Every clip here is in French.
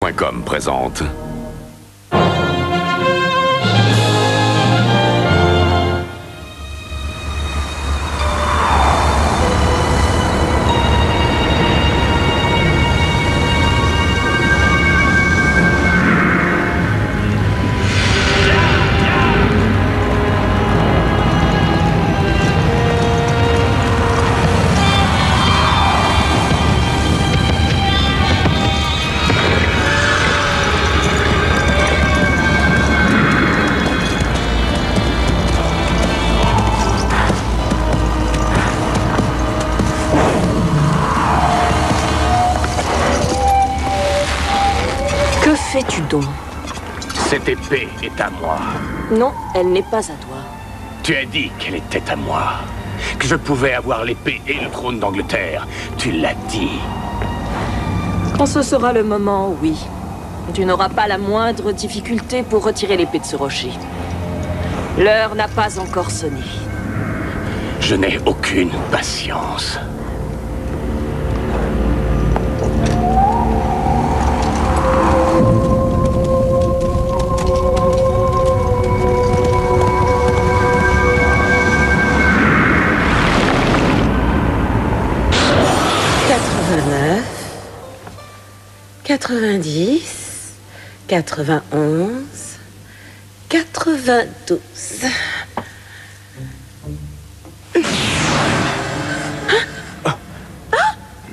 Jeux.com présente... Que fais-tu donc? Cette épée est à moi. Non, elle n'est pas à toi. Tu as dit qu'elle était à moi. Que je pouvais avoir l'épée et le trône d'Angleterre. Tu l'as dit. Quand ce sera le moment, oui. Tu n'auras pas la moindre difficulté pour retirer l'épée de ce rocher. L'heure n'a pas encore sonné. Je n'ai aucune patience. « 90, 91, 92.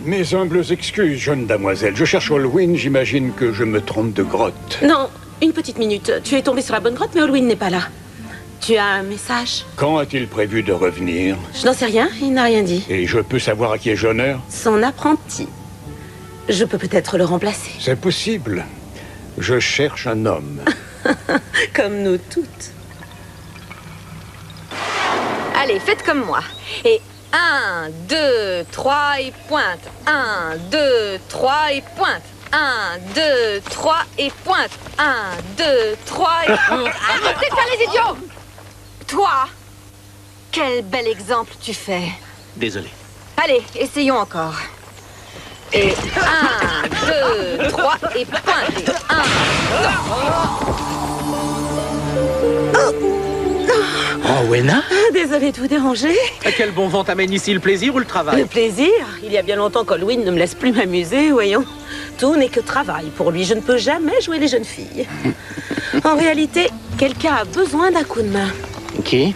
Mes humbles excuses, jeune damoiselle. Je cherche Olwyn, j'imagine que je me trompe de grotte. Non, une petite minute. Tu es tombé sur la bonne grotte, mais Olwyn n'est pas là. Tu as un message? Quand a-t-il prévu de revenir? Je n'en sais rien, il n'a rien dit. Et je peux savoir à qui ai-je honneur? Son apprenti. Je peux peut-être le remplacer. C'est possible. Je cherche un homme. Comme nous toutes. Allez, faites comme moi. Et 1, 2, 3 et pointe. 1, 2, 3 et pointe. 1, 2, 3 et pointe. 1, 2, 3 et pointe. Arrêtez de faire les idiots! Toi, quel bel exemple tu fais. Désolé. Allez, essayons encore. Et 1, 2, 3 et pointe. Et 1, Oh, Wena? Désolée de vous déranger. Quel bon vent t'amène ici, le plaisir ou le travail? Le plaisir? Il y a bien longtemps qu'Olwyn ne me laisse plus m'amuser, voyons. Tout n'est que travail pour lui. Je ne peux jamais jouer les jeunes filles. En réalité, quelqu'un a besoin d'un coup de main. Qui?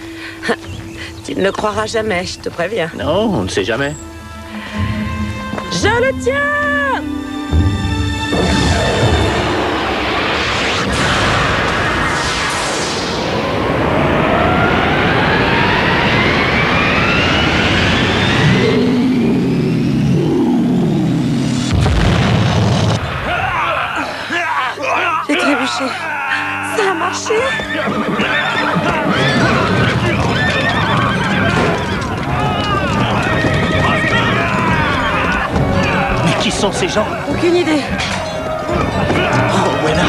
Tu ne le croiras jamais, je te préviens. Non, on ne sait jamais. Je le tiens! J'ai trébuché. Ça a marché. Mais qui sont ces gens? Aucune idée. Oh, Wena!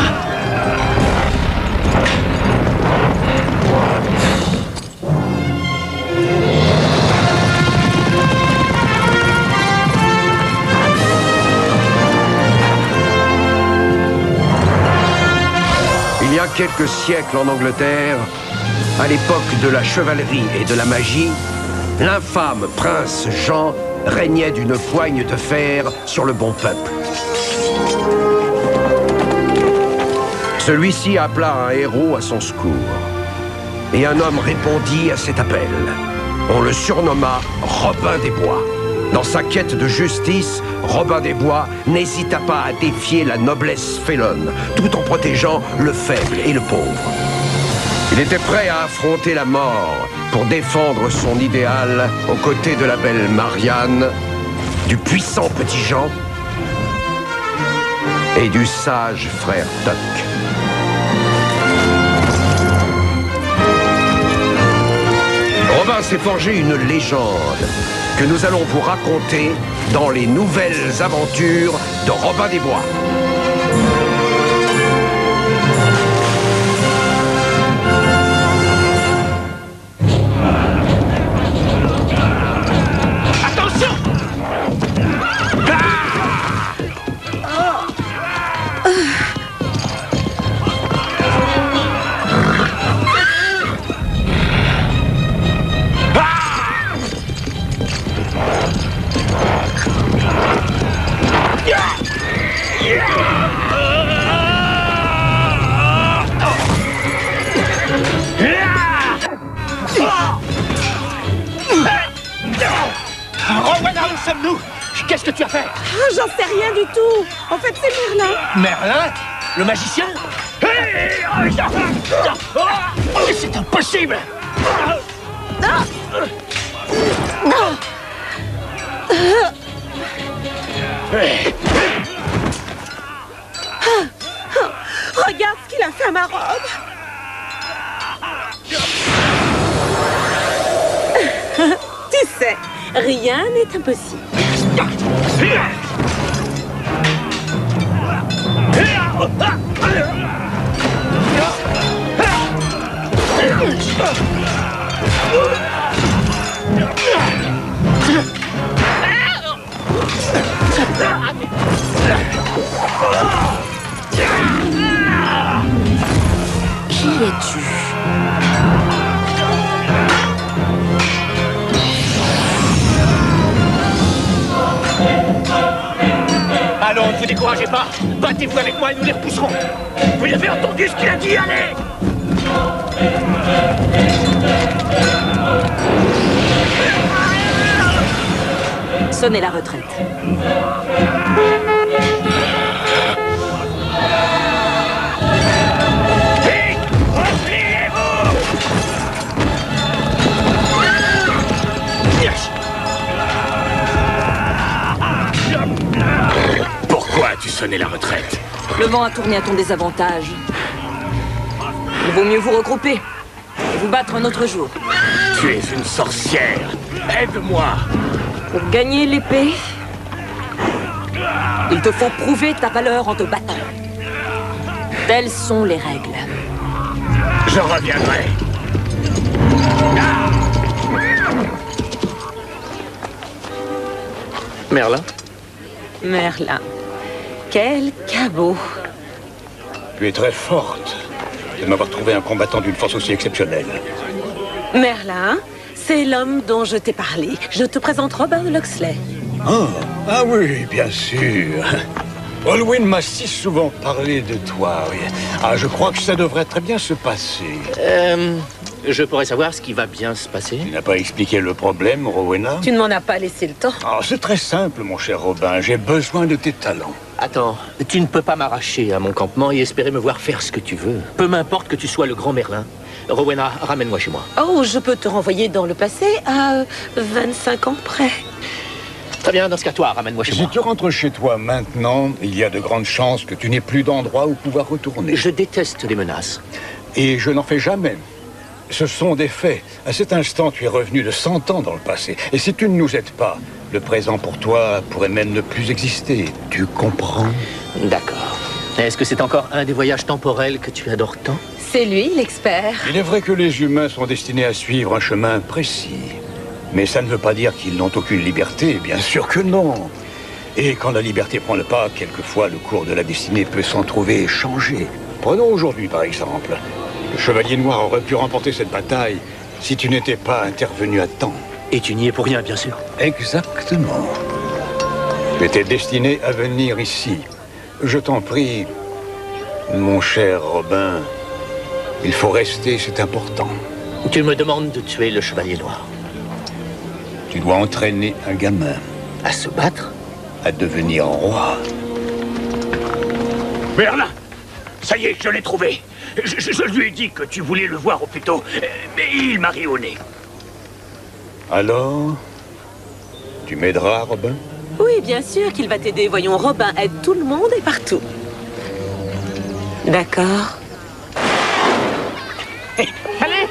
Il y a quelques siècles en Angleterre, à l'époque de la chevalerie et de la magie, l'infâme prince Jean régnait d'une poigne de fer sur le bon peuple. Celui-ci appela un héros à son secours. Et un homme répondit à cet appel. On le surnomma Robin des Bois. Dans sa quête de justice, Robin des Bois n'hésita pas à défier la noblesse félonne, tout en protégeant le faible et le pauvre. Il était prêt à affronter la mort pour défendre son idéal aux côtés de la belle Marianne, du puissant petit Jean et du sage frère Toc. Robin s'est forgé une légende que nous allons vous raconter dans les nouvelles aventures de Robin des Bois. Rowena, où sommes-nous? Qu'est-ce que tu as fait? Ah, j'en sais rien du tout. En fait, c'est Merlin. Merlin? Le magicien? C'est impossible! Regarde ce qu'il a fait à ma robe. Tu sais, rien n'est impossible. Qui es-tu? Allons, ne vous découragez pas. Battez-vous avec moi et nous les repousserons. Vous avez entendu ce qu'il a dit? Allez! Sonnez la retraite. Pourquoi as-tu sonné la retraite? Le vent a tourné à ton désavantage. Il vaut mieux vous regrouper et vous battre un autre jour. Tu es une sorcière. Aide-moi. Pour gagner l'épée, il te faut prouver ta valeur en te battant. Telles sont les règles. Je reviendrai. Merlin? Merlin. Quel cabot. Tu es très forte de m'avoir trouvé un combattant d'une force aussi exceptionnelle. Merlin, c'est l'homme dont je t'ai parlé. Je te présente Robin Loxley. Ah oui, bien sûr. Olwyn m'a si souvent parlé de toi, oui. Ah, je crois que ça devrait très bien se passer. Je pourrais savoir ce qui va bien se passer? Tu n'as pas expliqué le problème, Rowena? Tu ne m'en as pas laissé le temps. Ah, c'est très simple, mon cher Robin. J'ai besoin de tes talents. Attends, tu ne peux pas m'arracher à mon campement et espérer me voir faire ce que tu veux. Peu m'importe que tu sois le grand Merlin. Rowena, ramène-moi chez moi. Oh, je peux te renvoyer dans le passé à 25 ans près. Très bien, dans ce cas, toi, ramène-moi chez Si moi. tu rentres chez toi maintenant, il y a de grandes chances que tu n'aies plus d'endroit où pouvoir retourner. Je déteste les menaces. Et je n'en fais jamais. Ce sont des faits. À cet instant, tu es revenu de 100 ans dans le passé. Et si tu ne nous aides pas, le présent pour toi pourrait même ne plus exister. Tu comprends? D'accord. Est-ce que c'est encore un des voyages temporels que tu adores tant? C'est lui, l'expert. Il est vrai que les humains sont destinés à suivre un chemin précis. Mais ça ne veut pas dire qu'ils n'ont aucune liberté. Bien sûr que non. Et quand la liberté prend le pas, quelquefois le cours de la destinée peut s'en trouver changé. Prenons aujourd'hui, par exemple. Le Chevalier Noir aurait pu remporter cette bataille si tu n'étais pas intervenu à temps. Et tu n'y es pour rien, bien sûr. Exactement. Tu étais destiné à venir ici. Je t'en prie, mon cher Robin, il faut rester, c'est important. Tu me demandes de tuer le Chevalier Noir. Tu dois entraîner un gamin À se battre? à devenir roi. Merlin! Ça y est, je l'ai trouvé. Je lui ai dit que tu voulais le voir au plus tôt, mais il m'a ri au nez. Alors, tu m'aideras, Robin? Oui, bien sûr qu'il va t'aider. Voyons, Robin aide tout le monde et partout. D'accord. Allez!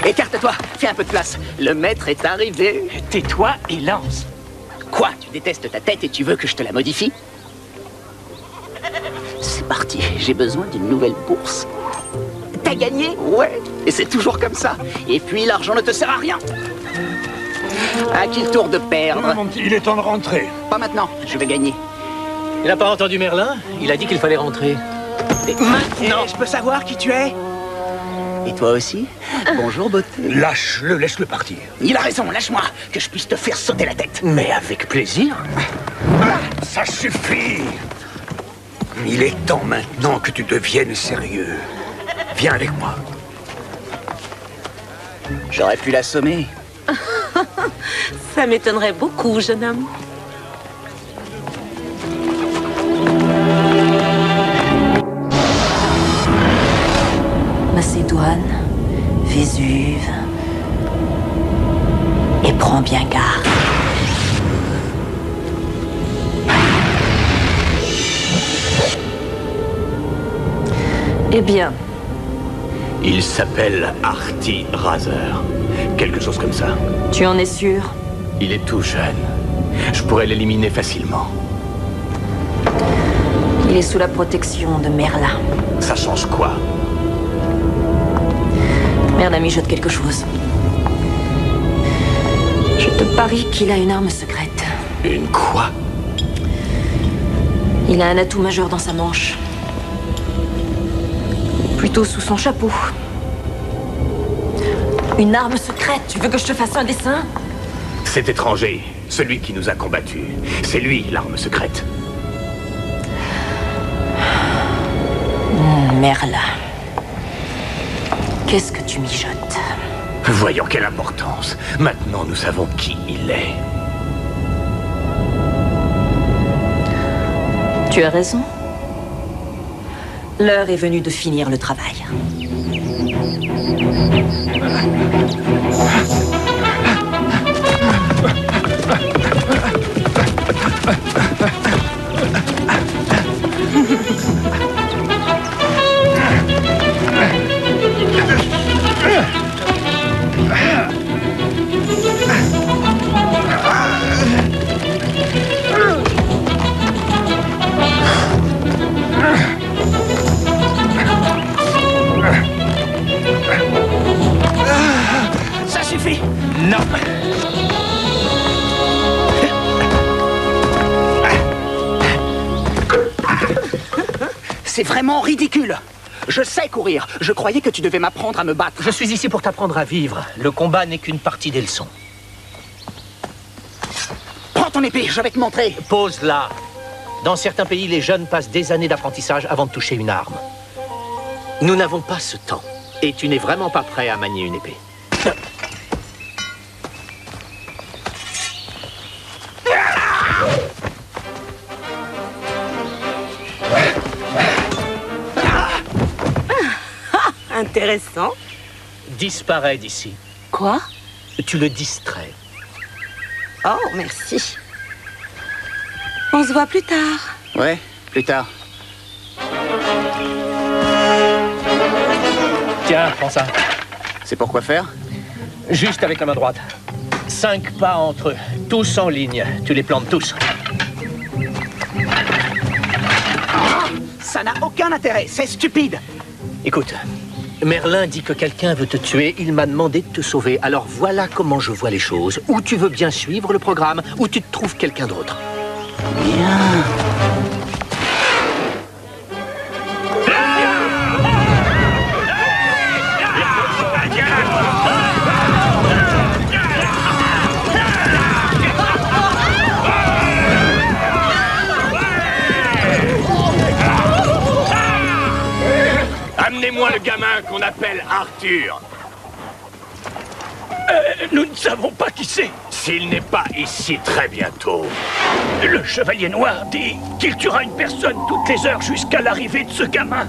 Écarte-toi, fais un peu de place. Le maître est arrivé. Tais-toi et lance. Quoi? Tu détestes ta tête et tu veux que je te la modifie? C'est parti, j'ai besoin d'une nouvelle bourse. T'as gagné? Ouais, et c'est toujours comme ça. Et puis l'argent ne te sert à rien. À qui le tour de perdre? Mon petit, il est temps de rentrer. Pas maintenant, je vais gagner. Il n'a pas entendu Merlin? Il a dit qu'il fallait rentrer. Et maintenant, je peux savoir qui tu es? Et toi aussi? Bonjour, beauté. Lâche-le, laisse-le partir. Il a raison, lâche-moi, que je puisse te faire sauter la tête. Mais avec plaisir. Ça suffit! Il est temps maintenant que tu deviennes sérieux. Viens avec moi. J'aurais pu l'assommer. Ça m'étonnerait beaucoup, jeune homme. Macédoine, Vésuve. Et prends bien garde. Eh bien, Il s'appelle Artie Razer. Quelque chose comme ça. tu en es sûr? Il est tout jeune. Je pourrais l'éliminer facilement. Il est sous la protection de Merlin. Ça change quoi? Merlin mijote quelque chose. Je te parie qu'il a une arme secrète. Une quoi? Il a un atout majeur dans sa manche. Plutôt sous son chapeau. Une arme secrète. Tu veux que je te fasse un dessin? Cet étranger, celui qui nous a combattus. C'est lui, l'arme secrète. Merlin. Qu'est-ce que tu mijotes? Voyons quelle importance. Maintenant, nous savons qui il est. Tu as raison. L'heure est venue de finir le travail. Ça suffit! Non! C'est vraiment ridicule. Je sais courir. Je croyais que tu devais m'apprendre à me battre. Je suis ici pour t'apprendre à vivre. Le combat n'est qu'une partie des leçons. Prends ton épée, je vais te montrer. Pose là. Dans certains pays, les jeunes passent des années d'apprentissage avant de toucher une arme. Nous n'avons pas ce temps. Et tu n'es vraiment pas prêt à manier une épée. Intéressant. Disparais d'ici. Quoi? Tu le distrais. Oh, merci. On se voit plus tard. Ouais, plus tard. Tiens, prends ça. C'est pour quoi faire? Juste avec la main droite. 5 pas entre eux, tous en ligne. Tu les plantes tous. Ça n'a aucun intérêt, c'est stupide. Écoute, Merlin dit que quelqu'un veut te tuer. Il m'a demandé de te sauver. Alors voilà comment je vois les choses. Ou tu veux bien suivre le programme, ou tu te trouves quelqu'un d'autre. Bien. Amenez-moi le gamin qu'on appelle Arthur. Nous ne savons pas qui c'est. S'il n'est pas ici très bientôt. Le chevalier noir dit qu'il tuera une personne toutes les heures jusqu'à l'arrivée de ce gamin.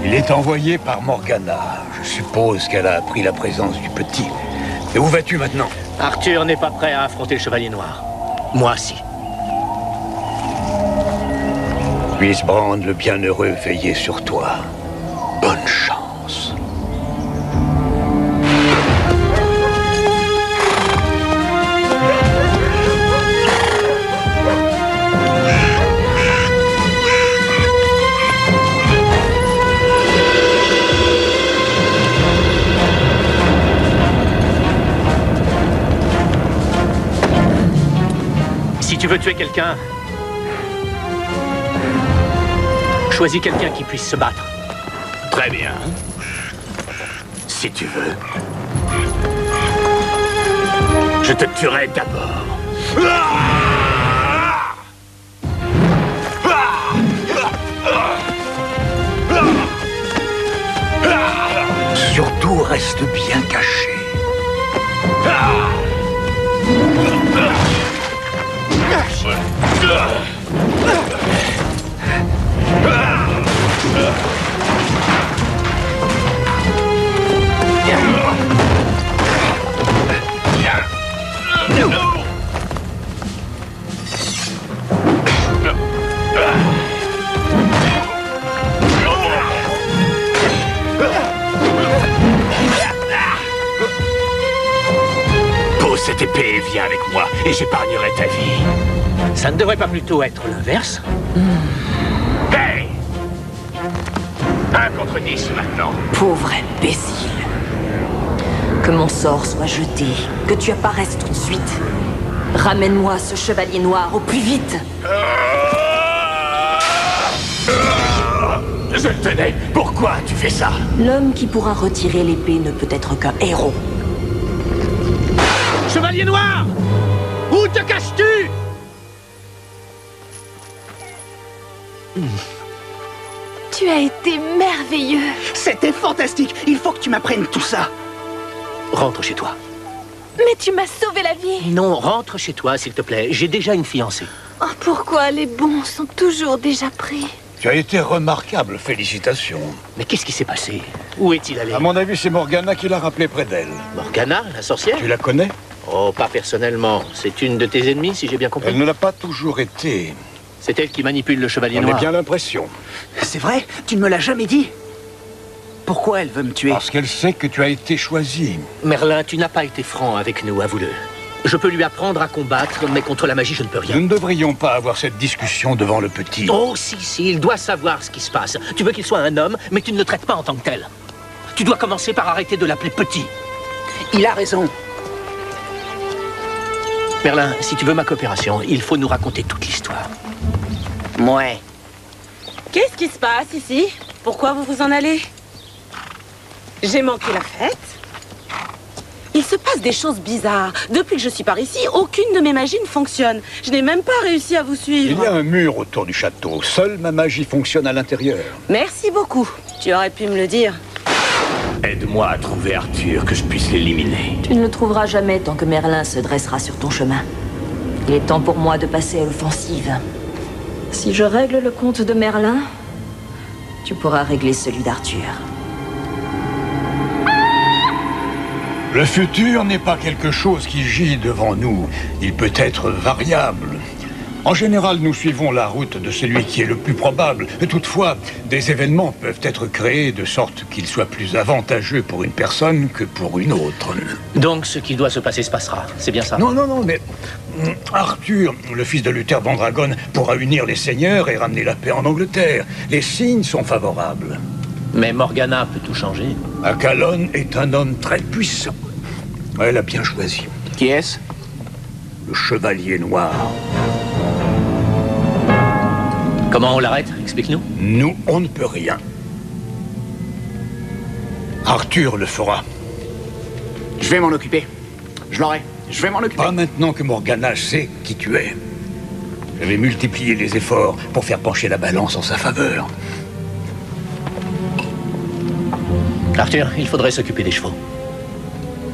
Il est envoyé par Morgana. Je suppose qu'elle a appris la présence du petit. Et où vas-tu maintenant? Arthur n'est pas prêt à affronter le Chevalier Noir. Moi, si. Puisse Brand le bienheureux veiller sur toi. Bonne chance. Si tu veux tuer quelqu'un, choisis quelqu'un qui puisse se battre. Très bien. Si tu veux. Je te tuerai d'abord. Pose cette épée et viens avec moi, et j'épargnerai ta vie. Ça ne devrait pas plutôt être l'inverse? Hey! 1 contre 10 maintenant. Pauvre imbécile. Que mon sort soit jeté, que tu apparaisses tout de suite. Ramène-moi ce chevalier noir au plus vite. Je le tenais. Pourquoi tu fais ça? L'homme qui pourra retirer l'épée ne peut être qu'un héros. Chevalier noir! Où te caches-tu? Tu as été merveilleux. C'était fantastique. Il faut que tu m'apprennes tout ça. Rentre chez toi. Mais tu m'as sauvé la vie. Non, rentre chez toi, s'il te plaît. J'ai déjà une fiancée. Oh, pourquoi les bons sont toujours déjà pris? Tu as été remarquable, félicitations. Mais qu'est-ce qui s'est passé? Où est-il allé? À mon avis, c'est Morgana qui l'a rappelé près d'elle. Morgana, la sorcière? Tu la connais? Oh, pas personnellement. C'est une de tes ennemies, si j'ai bien compris. Elle ne l'a pas toujours été. C'est elle qui manipule le chevalier On noir. a bien l'impression. C'est vrai? Tu ne me l'as jamais dit? Pourquoi elle veut me tuer? Parce qu'elle sait que tu as été choisi. Merlin, tu n'as pas été franc avec nous, avoue-le. Je peux lui apprendre à combattre, mais contre la magie, je ne peux rien. Nous ne devrions pas avoir cette discussion devant le petit. Oh, si, il doit savoir ce qui se passe. Tu veux qu'il soit un homme, mais tu ne le traites pas en tant que tel. Tu dois commencer par arrêter de l'appeler petit. Il a raison. Merlin, si tu veux ma coopération, il faut nous raconter toute l'histoire. Ouais. Qu'est-ce qui se passe ici? Pourquoi vous vous en allez? J'ai manqué la fête. Il se passe des choses bizarres. Depuis que je suis par ici, aucune de mes magies ne fonctionne. Je n'ai même pas réussi à vous suivre. Il y a un mur autour du château. Seule ma magie fonctionne à l'intérieur. Merci beaucoup. Tu aurais pu me le dire. Aide-moi à trouver Arthur, que je puisse l'éliminer. Tu ne le trouveras jamais tant que Merlin se dressera sur ton chemin. Il est temps pour moi de passer à l'offensive. Si je règle le compte de Merlin, tu pourras régler celui d'Arthur. Le futur n'est pas quelque chose qui gît devant nous. Il peut être variable. En général, nous suivons la route de celui qui est le plus probable. Toutefois, des événements peuvent être créés de sorte qu'ils soient plus avantageux pour une personne que pour une autre. Donc, ce qui doit se passer se passera. C'est bien ça? Non, mais Arthur, le fils de Luther Vendragon, pourra unir les seigneurs et ramener la paix en Angleterre. Les signes sont favorables. Mais Morgana peut tout changer. Acalon est un homme très puissant. Elle a bien choisi. Qui est-ce? Le chevalier noir. Comment on l'arrête? Explique-nous. Nous, on ne peut rien. Arthur le fera. Je vais m'en occuper. Je l'aurai. Je vais m'en occuper. Pas maintenant que Morgana sait qui tu es. Je vais multiplier les efforts pour faire pencher la balance en sa faveur. Arthur, il faudrait s'occuper des chevaux.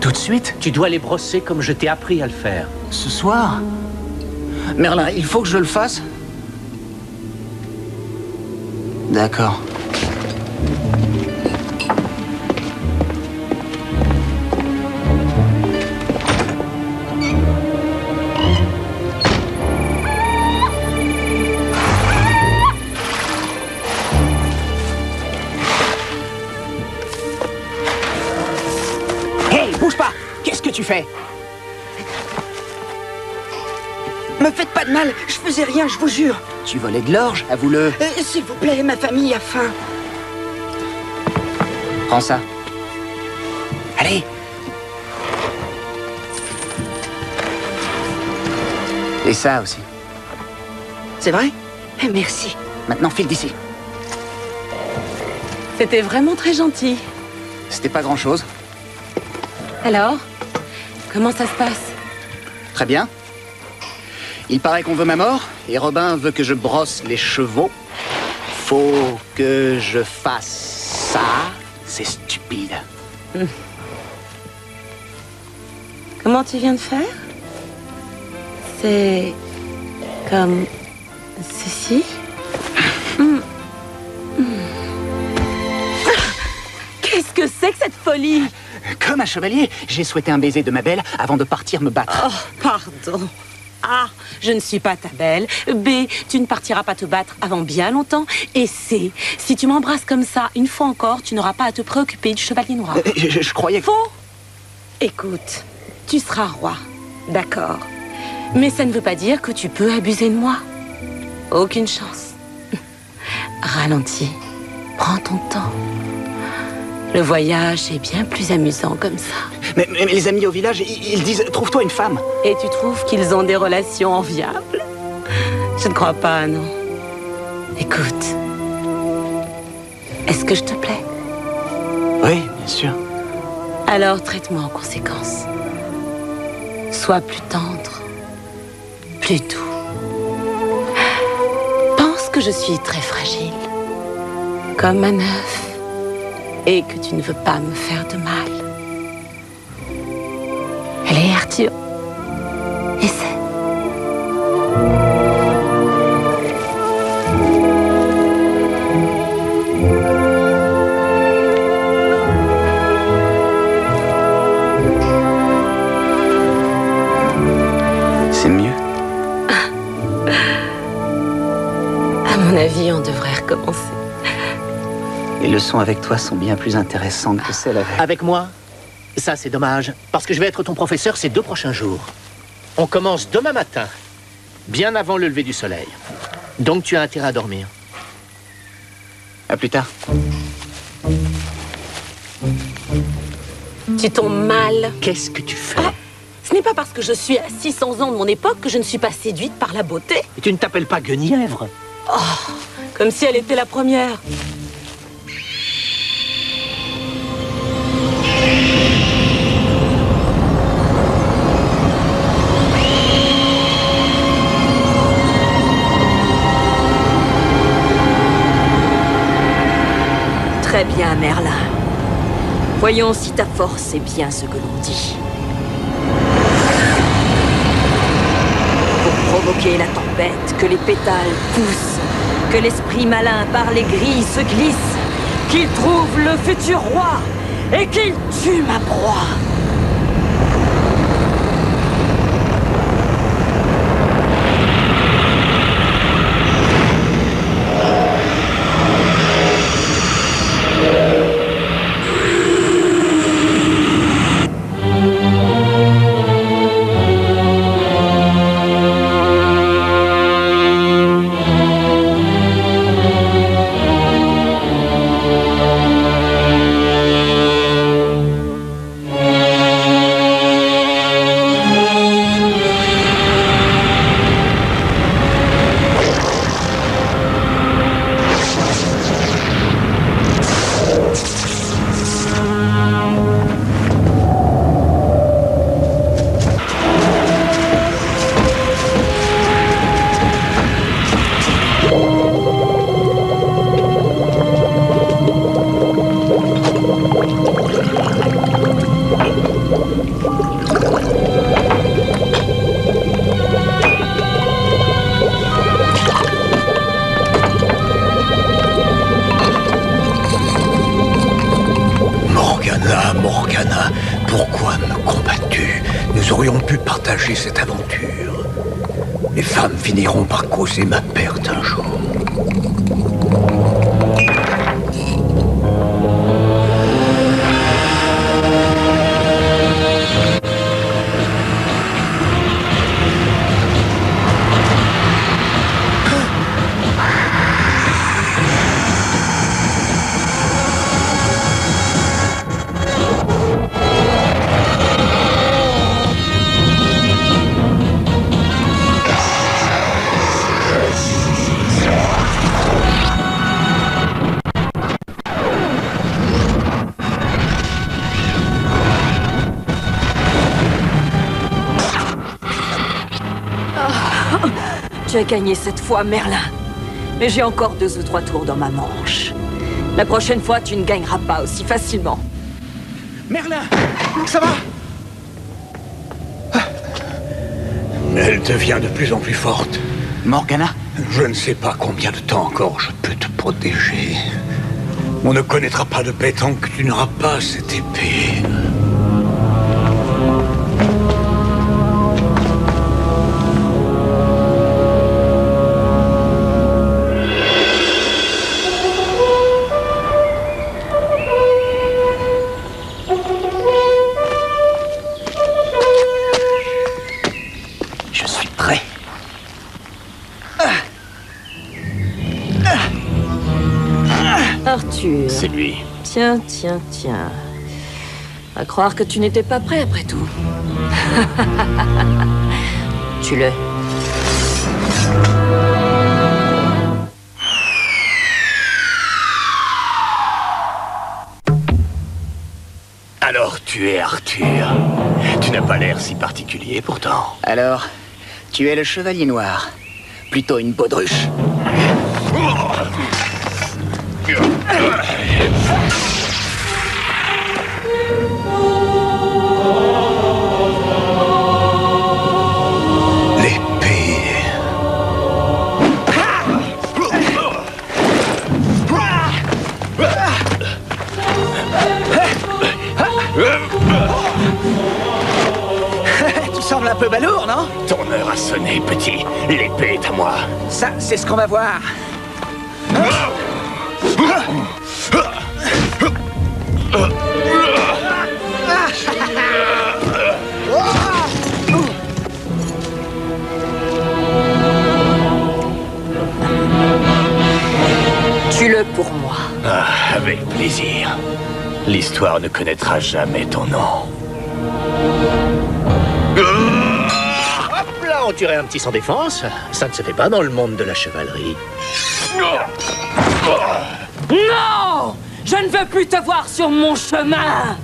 Tout de suite? Tu dois les brosser comme je t'ai appris à le faire. Ce soir? Merlin, il faut que je le fasse? D'accord. Hey, bouge pas! Qu'est-ce que tu fais? Me faites pas de mal, je faisais rien, je vous jure. Tu volais de l'orge, avoue-le. S'il vous plaît, ma famille a faim. Prends ça. Allez. Et ça aussi. C'est vrai? Merci. Maintenant, file d'ici. C'était vraiment très gentil. C'était pas grand-chose. Alors, comment ça se passe? Très bien. Il paraît qu'on veut ma mort, et Robin veut que je brosse les chevaux. Faut que je fasse ça. C'est stupide. Comment tu viens de faire? C'est Comme ceci. Qu'est-ce que c'est que cette folie? Comme un chevalier, j'ai souhaité un baiser de ma belle avant de partir me battre. Oh, pardon. A, je ne suis pas ta belle. B, tu ne partiras pas te battre avant bien longtemps. Et C, si tu m'embrasses comme ça, une fois encore, tu n'auras pas à te préoccuper du chevalier noir. Je croyais que... Faux. Écoute, tu seras roi, d'accord. Mais ça ne veut pas dire que tu peux abuser de moi. Aucune chance. Ralentis, prends ton temps. Le voyage est bien plus amusant comme ça. Mais les amis au village, ils disent « Trouve-toi une femme ». Et tu trouves qu'ils ont des relations enviables? Je ne crois pas, non. Écoute, est-ce que je te plais? Oui, bien sûr. Alors traite-moi en conséquence. Sois plus tendre, plus doux. Pense que je suis très fragile, comme un œuf, et que tu ne veux pas me faire de mal. Allez, Arthur, essaie. C'est mieux. À mon avis, on devrait recommencer. Les leçons avec toi sont bien plus intéressantes que celles avec... Avec moi? Ça, c'est dommage, parce que je vais être ton professeur ces 2 prochains jours. On commence demain matin, bien avant le lever du soleil. Donc tu as intérêt à dormir. À plus tard. Tu tombes mal. Qu'est-ce que tu fais? Ce n'est pas parce que je suis à 600 ans de mon époque que je ne suis pas séduite par la beauté. Et tu ne t'appelles pas Guenièvre? Oh, comme si elle était la première. Très bien, Merlin. Voyons si ta force est bien ce que l'on dit. Pour provoquer la tempête, que les pétales poussent, que l'esprit malin par les grilles se glisse, qu'il trouve le futur roi et qu'il tue ma proie. Morgana, pourquoi me combats-tu? Nous aurions pu partager cette aventure. Les femmes finiront par causer ma perte un jour. Tu as gagné cette fois, Merlin. Mais j'ai encore 2 ou 3 tours dans ma manche. La prochaine fois, tu ne gagneras pas aussi facilement. Merlin, ça va? Elle devient de plus en plus forte. Morgana? Je ne sais pas combien de temps encore je peux te protéger. On ne connaîtra pas de paix tant que tu n'auras pas cette épée. Je suis prêt. Arthur. C'est lui. Tiens. À croire que tu n'étais pas prêt après tout. Tue-le. Alors, tu es Arthur. Tu n'as pas l'air si particulier pourtant. Alors, tu es le chevalier noir. Plutôt une baudruche. L'épée. Tu sembles un peu balourd, non? Ton heure a sonné, petit. L'épée est à moi. Ça, c'est ce qu'on va voir. Tue-le pour moi. Ah, avec plaisir. L'histoire ne connaîtra jamais ton nom. Hop là, on tuerait un petit sans défense. Ça ne se fait pas dans le monde de la chevalerie. Non! Je ne veux plus te voir sur mon chemin!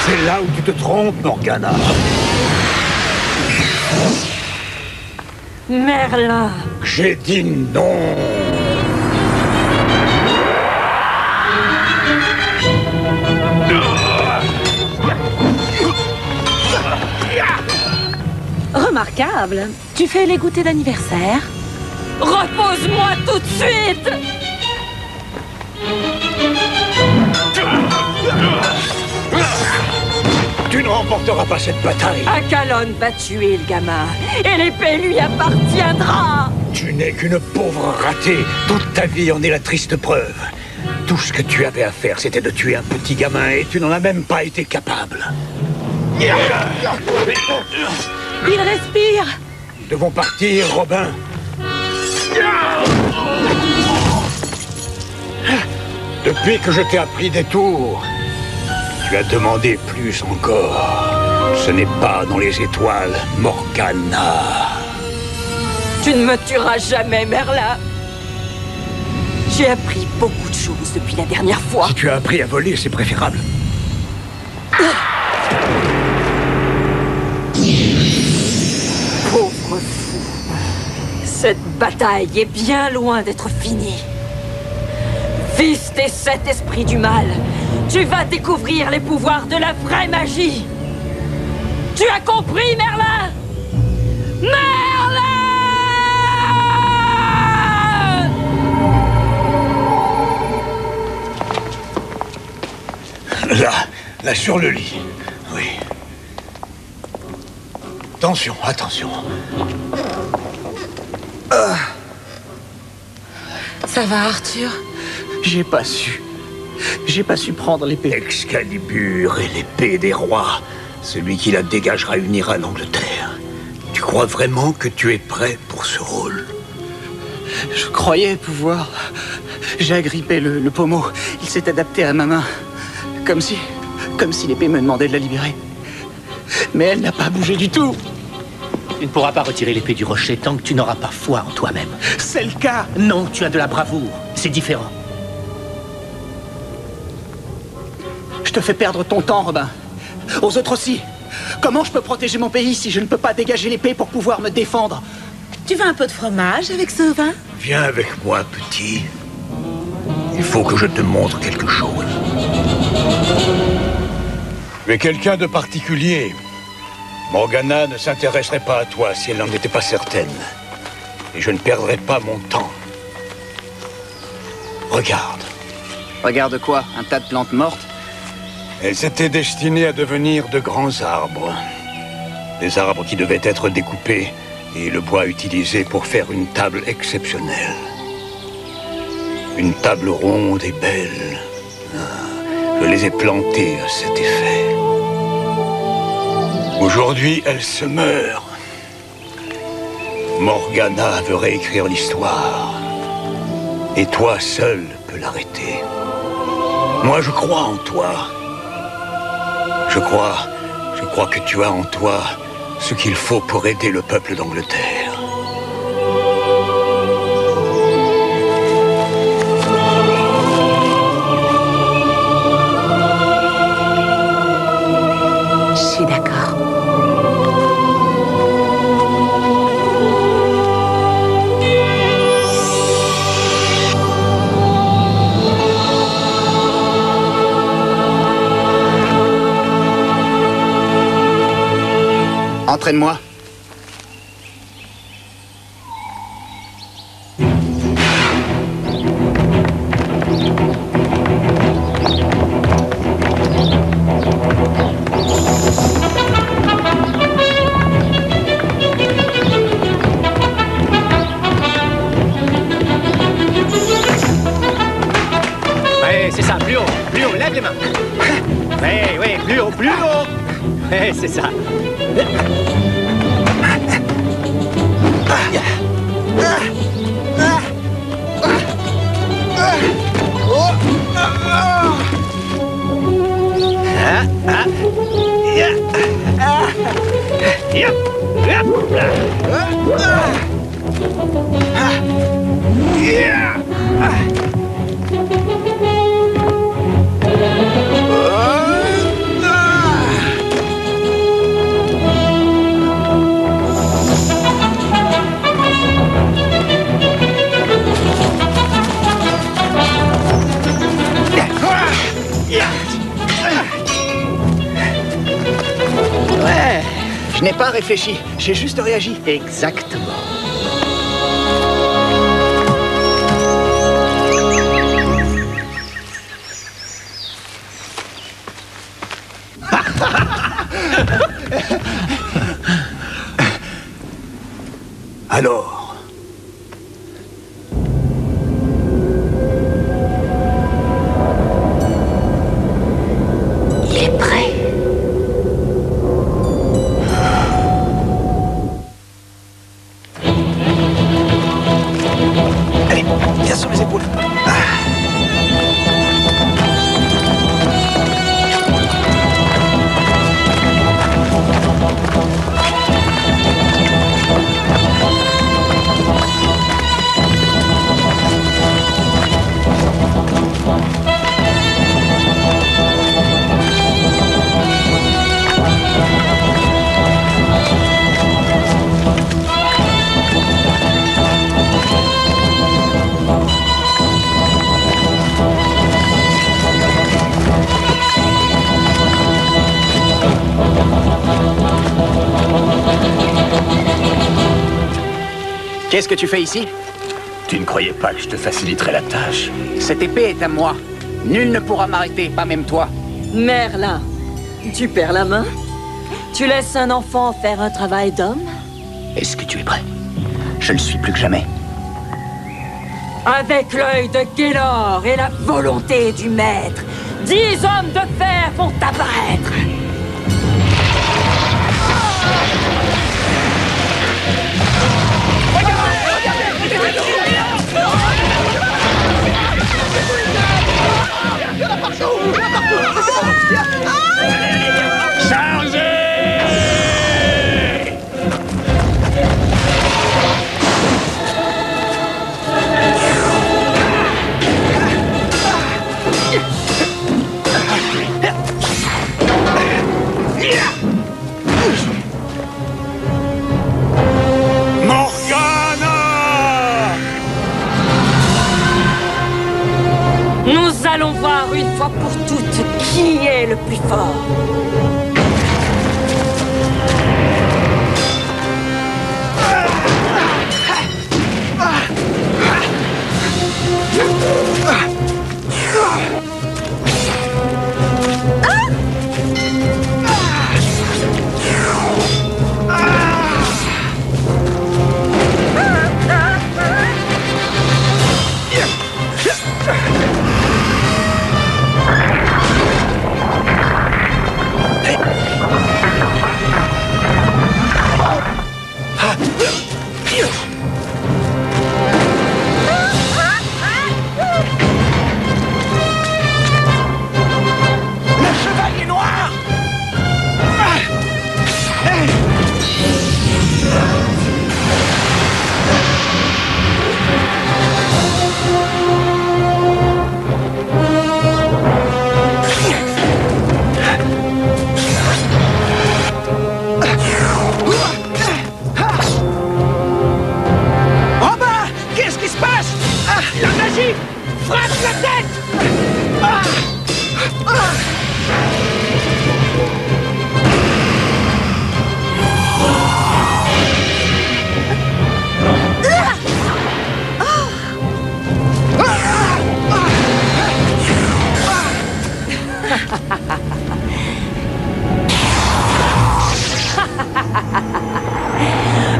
C'est là où tu te trompes, Morgana. Merlin! J'ai dit non. Remarquable. Tu fais les goûters d'anniversaire? Repose-moi tout de suite! Tu ne remporteras pas cette bataille. Akalon va tuer le gamin, et l'épée lui appartiendra! Tu n'es qu'une pauvre ratée. Toute ta vie en est la triste preuve. Tout ce que tu avais à faire, c'était de tuer un petit gamin, et tu n'en as même pas été capable. Il respire. Nous devons partir, Robin. Depuis que je t'ai appris des tours, tu as demandé plus encore. Ce n'est pas dans les étoiles, Morgana. Tu ne me tueras jamais, Merlin! J'ai appris beaucoup de choses depuis la dernière fois. Si tu as appris à voler, c'est préférable. Pauvre fou. Cette bataille est bien loin d'être finie. Fils des 7 esprits du mal, tu vas découvrir les pouvoirs de la vraie magie. Tu as compris, Merlin? Merlin! Là, sur le lit. Oui. Attention, attention. Ça va, Arthur? J'ai pas su prendre l'épée. Excalibur et l'épée des rois. Celui qui la dégagera unira l'Angleterre. Tu crois vraiment que tu es prêt pour ce rôle? Je croyais pouvoir. J'ai agrippé le pommeau. Il s'est adapté à ma main. Comme si l'épée me demandait de la libérer. Mais elle n'a pas bougé du tout. Tu ne pourras pas retirer l'épée du rocher tant que tu n'auras pas foi en toi-même. C'est le cas. Non, tu as de la bravoure. C'est différent. Je te fais perdre ton temps, Robin. Aux autres aussi. Comment je peux protéger mon pays si je ne peux pas dégager l'épée pour pouvoir me défendre? Tu veux un peu de fromage avec ce vin? Viens avec moi, petit. Il faut que je te montre quelque chose. Tu es quelqu'un de particulier. Morgana ne s'intéresserait pas à toi si elle n'en était pas certaine. Et je ne perdrai pas mon temps. Regarde. Regarde quoi? Un tas de plantes mortes? Elles étaient destinées à devenir de grands arbres. Des arbres qui devaient être découpés et le bois utilisé pour faire une table exceptionnelle. Une table ronde et belle. Je les ai plantées à cet effet. Aujourd'hui, elles se meurent. Morgana veut réécrire l'histoire. Et toi seul peux l'arrêter. Moi, je crois en toi. Je crois que tu as en toi ce qu'il faut pour aider le peuple d'Angleterre. Je suis d'accord. Entraîne-moi. Ouais, c'est ça, plus haut, lève les mains. Ouais, plus haut. Ouais, c'est ça. Ouais, je n'ai pas réfléchi, j'ai juste réagi. Exactement. Alors, Il est prêt. Allez, viens sur mes épaules. Qu'est-ce que tu fais ici? Tu ne croyais pas que je te faciliterais la tâche? Cette épée est à moi. Nul ne pourra m'arrêter, pas même toi. Merlin, tu perds la main? Tu laisses un enfant faire un travail d'homme? Est-ce que tu es prêt? Je le suis plus que jamais. Avec l'œil de Gaylor et la volonté du maître, 10 hommes de fer vont apparaître. Nous allons voir une fois pour toutes qui est le plus fort. Vas-y, frappe la tête.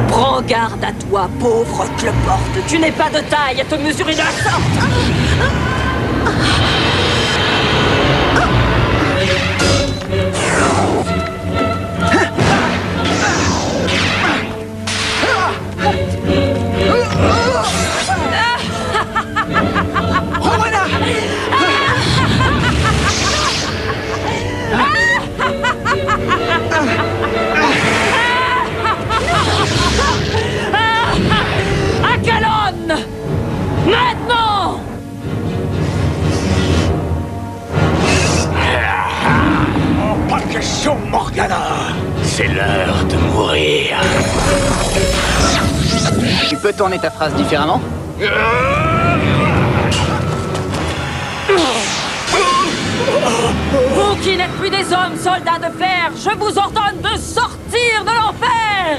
Prends garde à toi, pauvre cloporte. Tu n'es pas de taille à te mesurer de la sorte. Acalon! Maintenant! Oh, pas question, Morgana. C'est l'heure de mourir. Tu peux tourner ta phrase différemment? Vous qui n'êtes plus des hommes soldats de fer, je vous ordonne de sortir de l'enfer!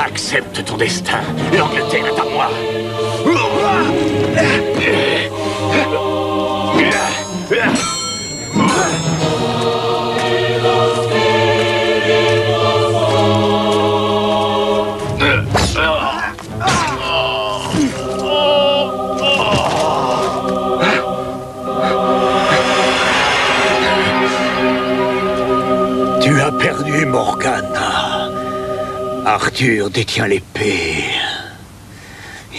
Accepte ton destin. L'Angleterre est à moi. Tu as perdu, Morgana. Arthur détient l'épée.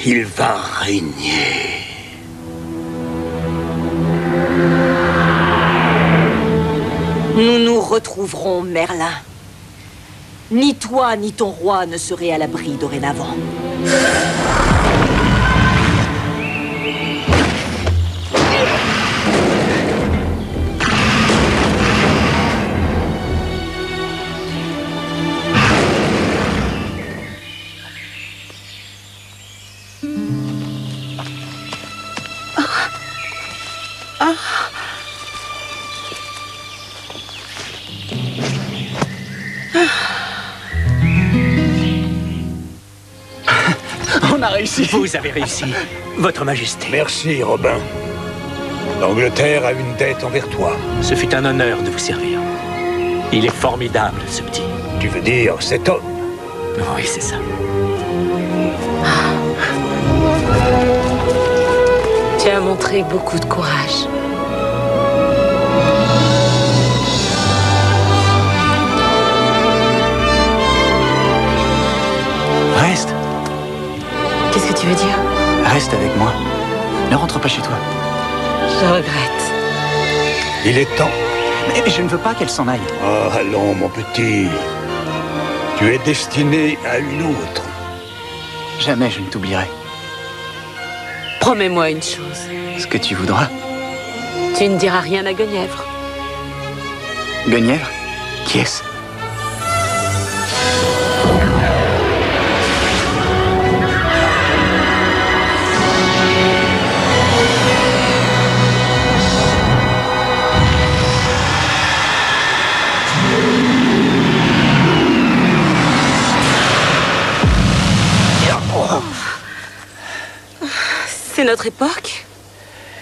Il va régner. Nous nous retrouverons, Merlin. Ni toi, ni ton roi ne serez à l'abri dorénavant. On a réussi. Vous avez réussi, Votre Majesté. Merci, Robin. L'Angleterre a une dette envers toi. Ce fut un honneur de vous servir. Il est formidable, ce petit. Tu veux dire cet homme? Oui, c'est ça. Tu as montré beaucoup de courage. Reste. Qu'est-ce que tu veux dire? Reste avec moi. Ne rentre pas chez toi. Je regrette. Il est temps. Mais je ne veux pas qu'elle s'en aille. Ah, allons, mon petit. Tu es destiné à une autre. Jamais je ne t'oublierai. Promets-moi une chose. Ce que tu voudras. Tu ne diras rien à Guenièvre. Guenièvre? Qui est-ce? C'est notre époque?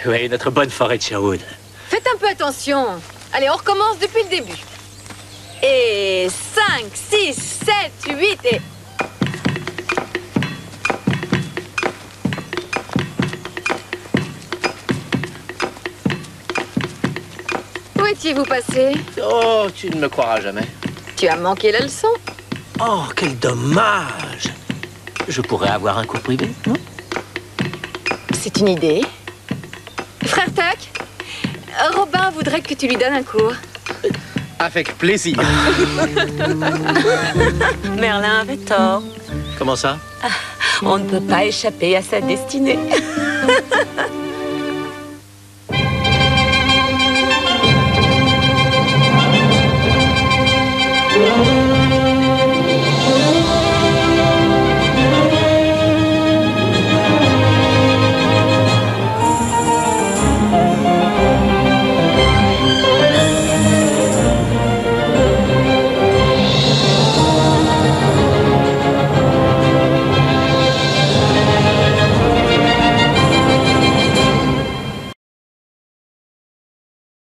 Oui, notre bonne forêt de Sherwood. Faites un peu attention. Allez, on recommence depuis le début. Et 5, 6, 7, 8 et... étiez-vous passé? Oh, tu ne me croiras jamais. Tu as manqué la leçon. Oh, quel dommage. Je pourrais avoir un cours privé, non? C'est une idée. Frère Tuck, Robin voudrait que tu lui donnes un cours. Avec plaisir. Merlin avait tort. Comment ça? On ne peut pas échapper à sa destinée.